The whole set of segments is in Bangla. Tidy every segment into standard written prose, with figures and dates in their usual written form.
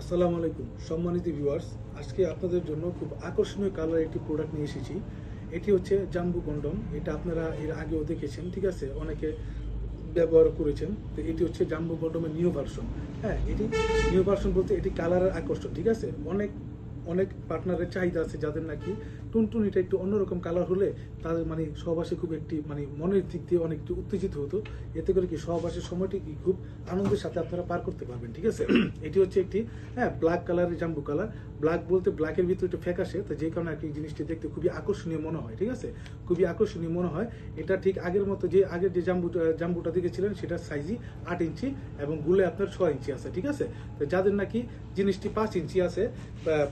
আসসালামু আলাইকুম সম্মানিত ভিউয়ার্স। আজকে আপনাদের জন্য খুব আকর্ষণীয় কালার একটি প্রোডাক্ট নিয়ে এসেছি। এটি হচ্ছে জাম্বু কন্ডম। এটা আপনারা এর আগেও দেখেছেন, ঠিক আছে, অনেকে ব্যবহার করেছেন। তো এটি হচ্ছে জাম্বু কন্ডমের নিউ ভার্সন। হ্যাঁ, এটি নিউ ভার্সন বলতে এটি কালারের আকর্ষণ, ঠিক আছে। অনেক অনেক পার্টনারের চাহিদা আছে যাদের নাকি টুনটুনিটা একটু অন্যরকম কালার হলে তাদের মানে সহবাসে খুব একটি মানে মনের দিক দিয়ে অনেক একটু উত্তেজিত হতো। এতে করে কি সহবাসের সময়টি কি খুব আনন্দের সাথে আপনারা পার করতে পারবেন, ঠিক আছে। এটি হচ্ছে একটি ব্ল্যাক কালারের জাম্বু কালার। ব্ল্যাক বলতে ব্ল্যাকের ভিতরে একটু ফ্যাকাশে, তো যে কারণে আর কি জিনিসটি দেখতে খুবই আকর্ষণীয় মনে হয়, ঠিক আছে। খুবই আকর্ষণীয় মনে হয়। এটা ঠিক আগের মতো যে আগের যে জাম্বুটা দেখেছিলেন সেটার সাইজই 8 ইঞ্চি এবং গুলে আপনার 6 ইঞ্চি আছে, ঠিক আছে। তো যাদের নাকি জিনিসটি 5 ইঞ্চি আছে,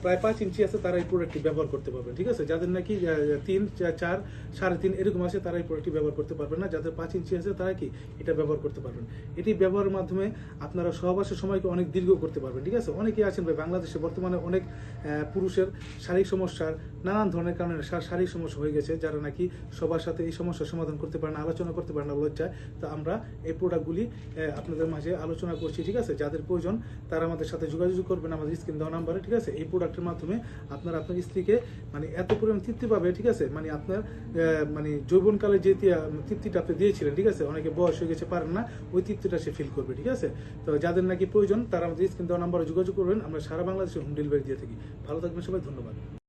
প্রায় 5 ইঞ্চি আছে, তারা এই প্রোডাক্টটি ব্যবহার করতে পারবেন, ঠিক আছে। যাদের নাকি 3, 4, 3.5 এরকম আছে তারা এই প্রোডাক্টটি ব্যবহার করতে পারবেন না। যাদের 5 ইঞ্চি আছে তারা কি এটা ব্যবহার করতে পারবেন। এটি ব্যবহারের মাধ্যমে আপনারা সহবাসের সময়কে অনেক দীর্ঘ করতে পারবেন, ঠিক আছে। অনেকেই আছেন ভাই বাংলাদেশে বর্তমানে অনেক পুরুষের শারীরিক সমস্যার নানান ধরনের কারণে শারীরিক সমস্যা হয়ে গেছে, যারা নাকি সবার সাথে এই সমস্যার সমাধান করতে পারে না, আলোচনা করতে পারে না লজ্জায়। তো আমরা এই প্রোডাক্টগুলি আপনাদের মাঝে আলোচনা করছি, ঠিক আছে। যাদের প্রয়োজন তারা আমাদের সাথে যোগাযোগ করবেন আমাদের স্ক্রিন দেওয়া নাম্বারে, ঠিক আছে। এই প্রোডাক্টের মাধ্যমে আপনার স্ত্রীকে মানে এত পরিমাণ তৃপ্তি পাবে, ঠিক আছে। মানে আপনার মানে যৌবনকালে যে তৃপ্তিটা আপনি দিয়েছিলেন, ঠিক আছে, অনেকে বয়স হয়ে গেছে পারেন না, ওই তৃপ্তিটা সে ফিল করবে, ঠিক আছে। তো যাদের নাকি প্রয়োজন তারা আমাদের স্ক্রিন দেওয়া নাম্বারে যোগাযোগ করবেন। আমরা সারা বাংলাদেশে হোম ডেলিভারি দিয়ে থাকি। ভালো থাকবেন সবাই, ধন্যবাদ।